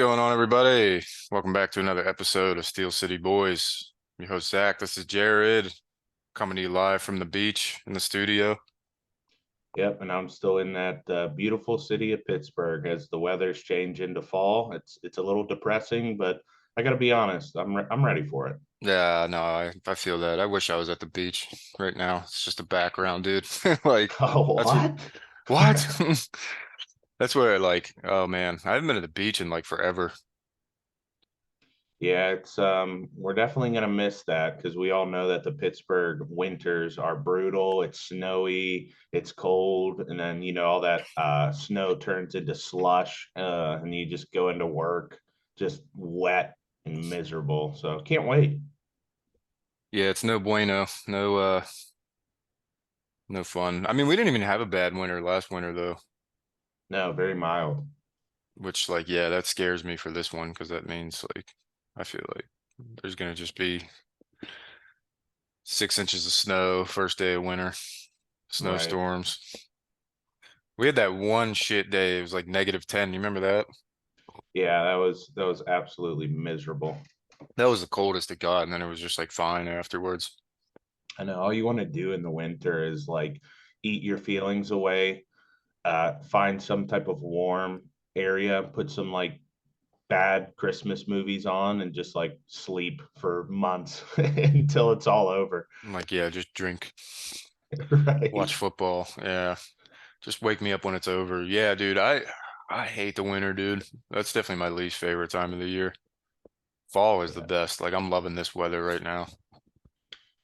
going on, everybody? Welcome back to another episode of Steel City Boys. Your host, Zach. This is Jared, coming to you live from the beach in the studio. Yep, and I'm still in that beautiful city of Pittsburgh as the weather's changed into fall. It's a little depressing, but I got to be honest, I'm ready for it. Yeah, no, I feel that. I wish I was at the beach right now. It's just a background, dude. Like, Oh, that's what? what? That's where, like, oh man, I haven't been to the beach in like forever. Yeah, it's we're definitely gonna miss that because we all know that the Pittsburgh winters are brutal. It's snowy, it's cold, and then all that snow turns into slush, and you just go into work just wet and miserable. So can't wait. Yeah, it's no bueno. No fun. I mean, we didn't even have a bad winter last winter though, No, very mild. which like, yeah, that scares me for this one because that means like I feel like there's gonna just be 6 inches of snow first day of winter, Right. snowstorms. We had that one shit day. It was like -10. You remember that? Yeah, that was absolutely miserable. That was the coldest it got, and then it was just like fine afterwards. I know all you want to do in the winter is like eat your feelings away, find some type of warm area, put some like bad Christmas movies on, and just like sleep for months until it's all over. I'm like, yeah, just drink, watch Right. football. Yeah, just wake me up when it's over. Yeah, dude, I hate the winter, dude. That's definitely my least favorite time of the year. Fall is the Yeah. best. Like I'm loving this weather right now.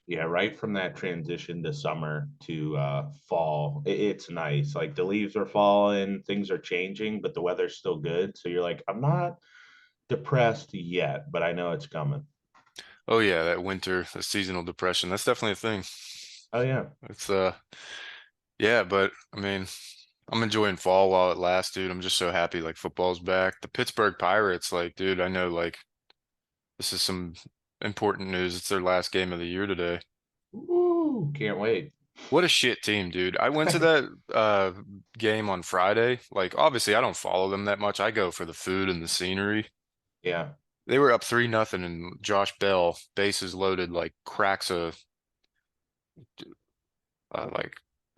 Yeah, right from that transition to summer to fall, it's nice. Like the leaves are falling, things are changing, but the weather's still good. So you're like, I'm not depressed yet, but I know it's coming. Oh yeah, that winter, the seasonal depression. That's definitely a thing. Oh yeah. It's yeah, but I mean, I'm enjoying fall while it lasts, dude. I'm just so happy like football's back. The Pittsburgh Pirates, like, dude, I know like this is some important news. It's their last game of the year today. Ooh, can't wait. What a shit team, dude. I went to that game on Friday. Like, obviously, I don't follow them that much. I go for the food and the scenery. Yeah. They were up 3-0, and Josh Bell, bases loaded, like cracks like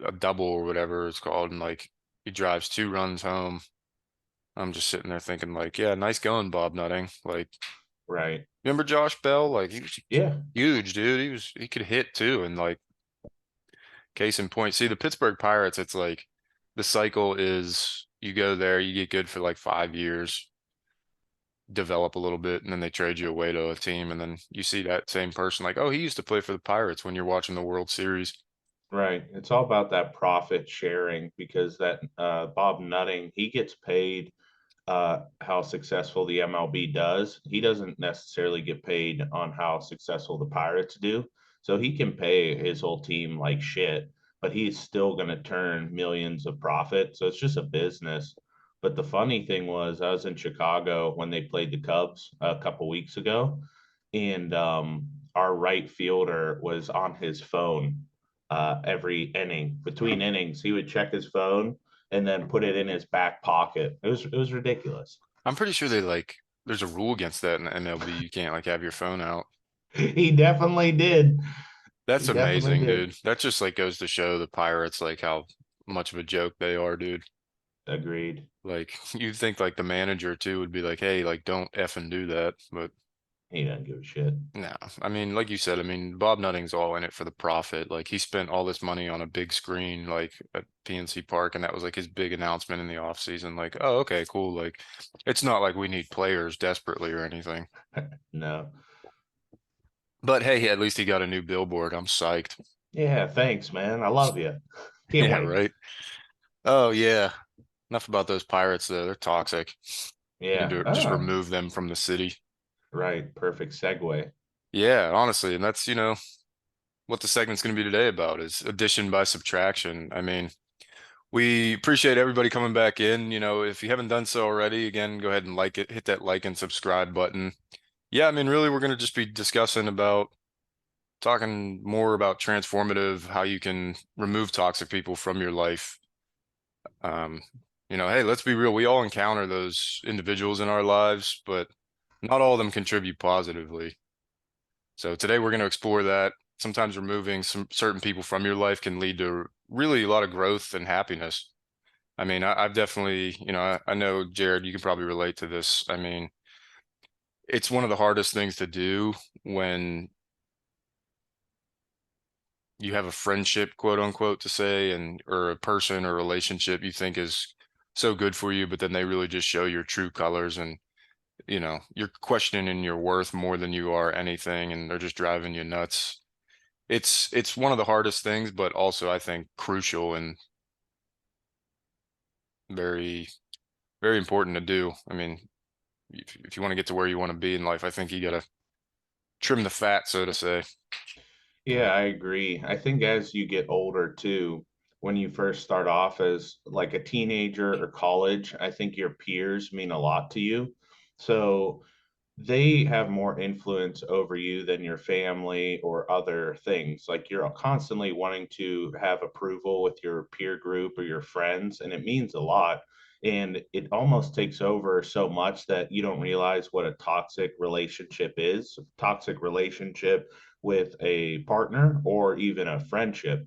a double or whatever it's called, and like he drives 2 runs home. I'm just sitting there thinking, like, yeah, nice going, Bob Nutting. Like, Right. remember Josh Bell? Like, he was Yeah. huge, dude. He could hit too, and like, case in point, see the Pittsburgh Pirates. It's like the cycle is you go there, you get good for like 5 years, develop a little bit, and then they trade you away to a team, and then you see that same person, like, oh, he used to play for the Pirates when you're watching the World Series. Right. It's all about that profit sharing because that Bob Nutting, he gets paid how successful the MLB does. He doesn't necessarily get paid on how successful the Pirates do. So he can pay his whole team like shit, but he's still going to turn millions of profit. So it's just a business. But the funny thing was, I was in Chicago when they played the Cubs a couple weeks ago, and our right fielder was on his phone every inning. Between innings, he would check his phone and then put it in his back pocket. It was ridiculous. I'm pretty sure they like there's a rule against that in the MLB. You can't like have your phone out. He definitely did. That's He definitely amazing, did. dude. That just like goes to show the Pirates like how much of a joke they are, dude. Agreed. Like you'd think like the manager too would be like, hey, like don't effing do that. But He doesn't give a shit. no, I mean, like you said, I mean, Bob Nutting's all in it for the profit. Like he spent all this money on a big screen, like at PNC Park, and that was like his big announcement in the off season. Like, oh, okay, cool. Like, it's not like we need players desperately or anything. No. But hey, at least he got a new billboard. I'm psyched. Yeah, thanks, man. I love you. Can't Yeah, wait. right. Oh yeah. Enough about those pirates though. They're toxic. We need Yeah. to just Ah, remove them from the city. right. Perfect segue. Yeah, honestly, and that's, what the segment's going to be today about is addition by subtraction. I mean, we appreciate everybody coming back in. If you haven't done so already, again, go ahead and like it, hit that like and subscribe button. Yeah, I mean, really, we're going to just be discussing about talking more about transformative, how you can remove toxic people from your life. Um, You know, hey, let's be real. We all encounter those individuals in our lives, but not all of them contribute positively. So today we're going to explore that. Sometimes removing some certain people from your life can lead to really a lot of growth and happiness. I mean, I've definitely, I know Jared, you can probably relate to this. I mean, it's one of the hardest things to do when you have a friendship, quote unquote, to say, and or a person or relationship you think is so good for you, but then they really just show your true colors, and you're questioning your worth more than you are anything, and they're just driving you nuts. It's one of the hardest things, but also I think crucial and very, very important to do. I mean, if you want to get to where you want to be in life, I think you got to trim the fat, so to say. Yeah, I agree. I think as you get older too, when you first start off as like a teenager or college, I think your peers mean a lot to you. So they have more influence over you than your family or other things. Like you're constantly wanting to have approval with your peer group or your friends, and it means a lot. And it almost takes over so much that you don't realize what a toxic relationship is. Toxic relationship with a partner or even a friendship.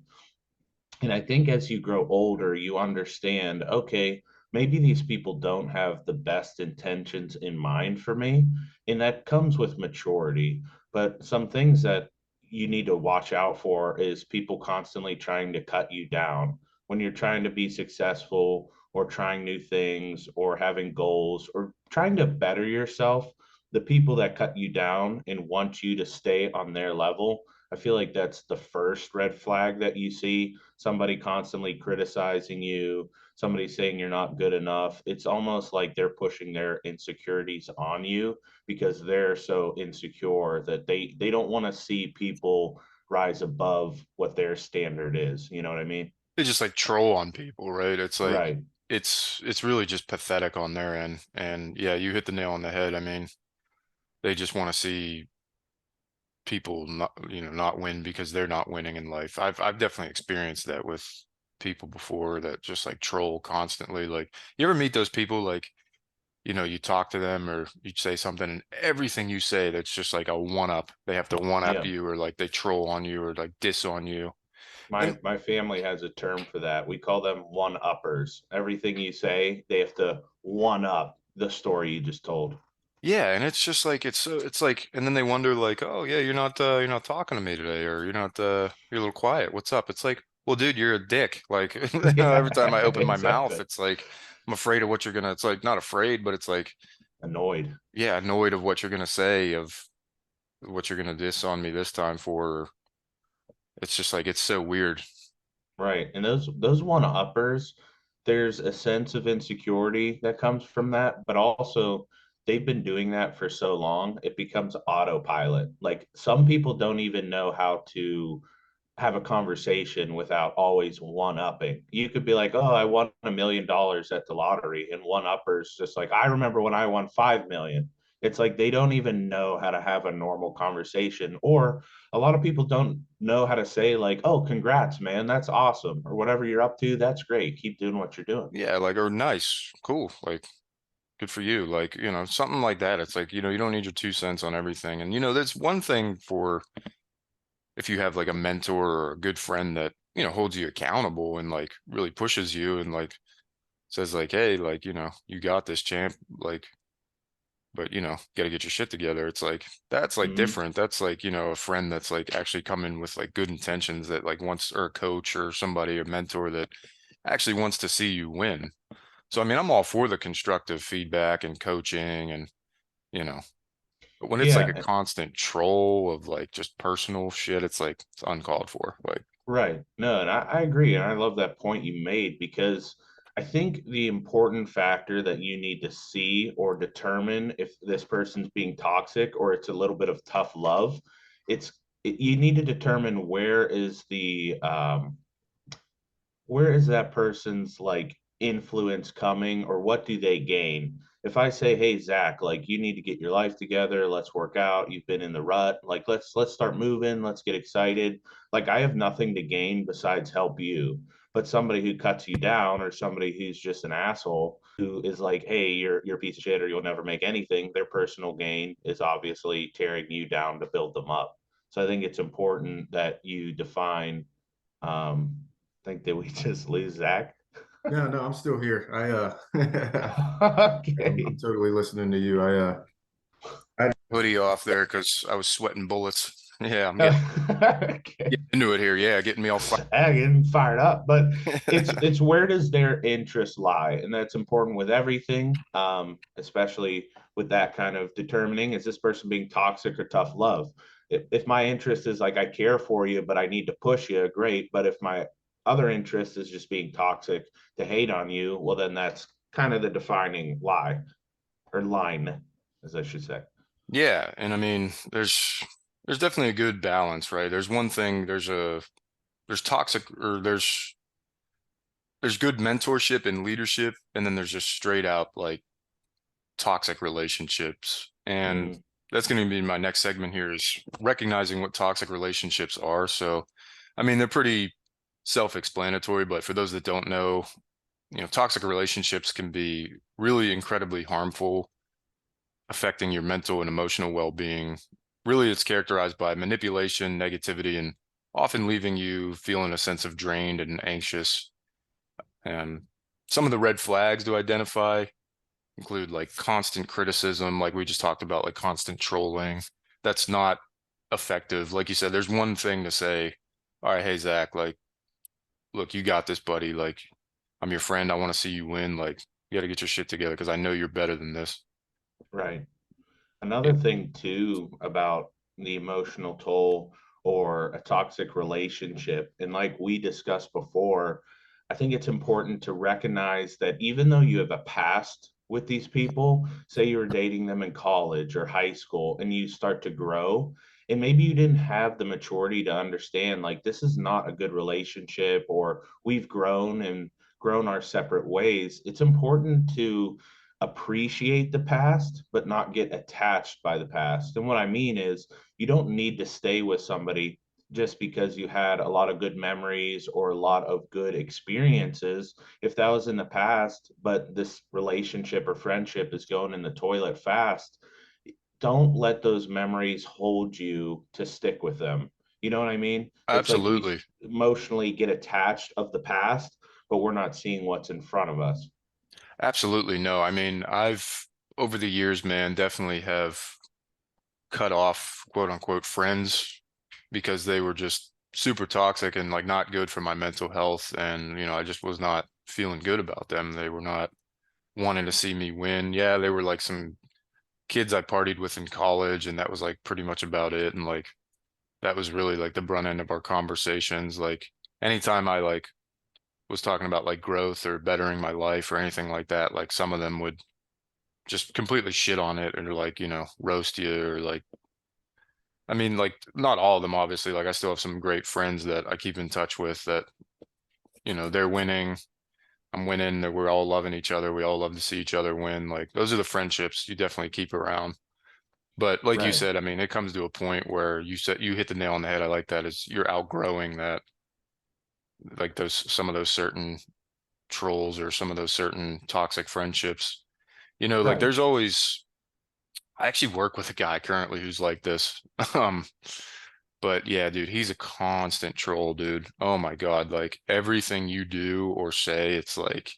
And I think as you grow older, you understand, okay, maybe these people don't have the best intentions in mind for me. And that comes with maturity. But some things that you need to watch out for is people constantly trying to cut you down when you're trying to be successful or trying new things or having goals or trying to better yourself. The people that cut you down and want you to stay on their level, I feel like that's the first red flag that you see. Somebody constantly criticizing you, somebody saying you're not good enough. It's almost like they're pushing their insecurities on you because they're so insecure that they don't want to see people rise above what their standard is. You know what I mean? They just like troll on people, right? It's like Right. it's really just pathetic on their end. And yeah, you hit the nail on the head. I mean, they just want to see people not win because they're not winning in life. I've definitely experienced that with people before that just like troll constantly. Like, you ever meet those people, like, you talk to them or you say something and everything you say that's just like a one up. They have to one up Yeah. you, or like they troll on you or like diss on you. And My family has a term for that. We call them one uppers. Everything you say, they have to one up the story you just told. yeah, and it's just like it's like, and then they wonder like, "Oh, yeah, you're not talking to me today, or you're a little quiet. What's up?" It's like, "Well, dude, you're a dick." Like, every time I Yeah, open my mouth, exactly. it's like I'm afraid of what you're gonna, it's like not afraid, but it's like, Annoyed. yeah, annoyed of what you're gonna say, of what you're gonna diss on me this time for. It's just like it's so weird. Right. And those one uppers, there's a sense of insecurity that comes from that, but also they've been doing that for so long, it becomes autopilot. Like some people don't even know how to have a conversation without always one upping. You could be like, "Oh, I won $1 million at the lottery," and one uppers just like, "I remember when I won 5 million." It's like they don't even know how to have a normal conversation, or a lot of people don't know how to say like, "Oh, congrats, man, that's awesome," or whatever you're up to, that's great. Keep doing what you're doing. Yeah, like, or nice, cool, like, good for you, like, something like that. It's like, you don't need your 2 cents on everything. And there's one thing for, if you have like a mentor or a good friend that holds you accountable and like really pushes you and like says like, hey, like, you got this, champ, like, but got to get your shit together. It's like, that's like Hmm. different. That's like, a friend that's like actually coming with like good intentions, that like wants, or a coach or somebody, a mentor that actually wants to see you win. So I mean, I'm all for the constructive feedback and coaching, and you know but when it's like a Yeah. constant troll of like just personal shit, it's like it's uncalled for. Like, Right. No, and I agree. And I love that point you made because I think the important factor that you need to see or determine if this person's being toxic or it's a little bit of tough love, you need to determine where is that person's like influence coming or what do they gain? If I say, "Hey Zach, like you need to get your life together, let's work out, you've been in the rut, like let's start moving, let's get excited." Like I have nothing to gain besides help you. But somebody who cuts you down, or somebody who's just an asshole who is like, hey, you're a piece of shit or you'll never make anything, their personal gain is obviously tearing you down to build them up. So I think it's important that you define. I think that we just lose Zach. No, no, I'm still here. I'm Okay. totally listening to you. I Hoodie off there because I was sweating bullets. Yeah, I'm Okay. getting into it here. Yeah, getting me all fired. Getting fired up, but it's where does their interest lie, and that's important with everything, especially with that kind of determining, is this person being toxic or tough love. If my interest is like I care for you but I need to push you, great. But if my other interest is just being toxic to hate on you, well, then that's kind of the defining lie, or line, as I should say. Yeah, and I mean, there's definitely a good balance, right? There's one thing, there's toxic or there's good mentorship and leadership, and then there's just straight out like toxic relationships. And Mm, that's going to be my next segment here is recognizing what toxic relationships are. So, I mean, they're pretty self-explanatory, but for those that don't know, toxic relationships can be really incredibly harmful, affecting your mental and emotional well-being. Really, it's characterized by manipulation, negativity, and often leaving you feeling a sense of drained and anxious. And some of the red flags to identify include like constant criticism, like we just talked about, like constant trolling. That's not effective. Like you said, there's one thing to say, all right, hey, Zach, like, look, you got this, buddy. Like, I'm your friend. I want to see you win. Like, you got to get your shit together because I know you're better than this. right. Yeah, Another thing too about the emotional toll or a toxic relationship, and like we discussed before, I think it's important to recognize that even though you have a past with these people, say you were dating them in college or high school, and you start to grow, and maybe you didn't have the maturity to understand like this is not a good relationship, or we've grown and grown our separate ways. It's important to appreciate the past, but not get attached by the past. And what I mean is, you don't need to stay with somebody just because you had a lot of good memories or a lot of good experiences. If that was in the past, but this relationship or friendship is going in the toilet fast, don't let those memories hold you to stick with them. You know what I mean? It's like we absolutely. emotionally get attached of the past, but we're not seeing what's in front of us. Absolutely no. I mean, I've over the years, man, definitely have cut off quote unquote friends because they were just super toxic and like not good for my mental health. And, I just was not feeling good about them. They were not wanting to see me win. Yeah, they were like some kids I partied with in college, and that was like pretty much about it. And like that was really like the brunt end of our conversations. Like anytime I like was talking about like growth or bettering my life or anything like that, like some of them would just completely shit on it or like, roast you or like, I mean, like not all of them, obviously. Like I still have some great friends that I keep in touch with that, they're winning. I'm winning, that we're all loving each other. We all love to see each other win. Like those are the friendships you definitely keep around. But like you Right. said, I mean, it comes to a point where you hit the nail on the head. I like that is you're outgrowing that, like some of those certain trolls or some of those certain toxic friendships. Like Right. there's always I actually work with a guy currently who's like this. Um, but yeah, dude, he's a constant troll, dude. Oh my God. Like everything you do or say, it's like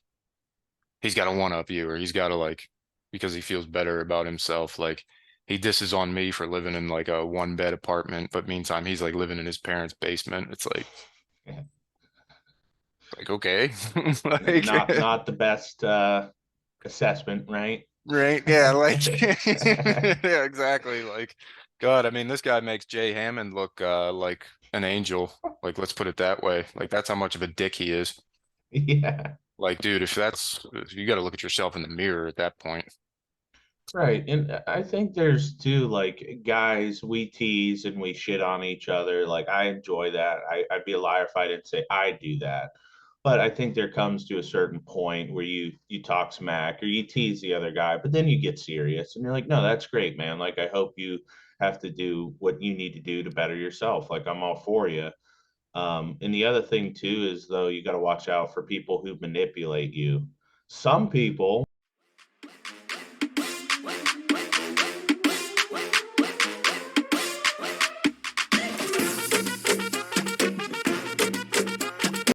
he's got to one up you or he's got to like because he feels better about himself. Like he disses on me for living in like a one bed apartment, but meantime he's like living in his parents' basement. It's Yeah. like okay. Like Not the best assessment, right? right. Yeah, like yeah, exactly. Like God, I mean this guy makes Jay Hammond look like an angel. Like let's put it that way. Like that's how much of a dick he is. Yeah. Like dude, if you got to look at yourself in the mirror at that point. Right. And I think there's too, like, guys, we tease and we shit on each other. Like, I enjoy that. I'd be a liar if I didn't say I do that. But I think there comes to a certain point where you talk smack or you tease the other guy, but then you get serious and you're like, no, that's great, man. Like, I hope you have to do what you need to do to better yourself. Like, I'm all for you. And the other thing too is though you got to watch out for people who manipulate you. Some people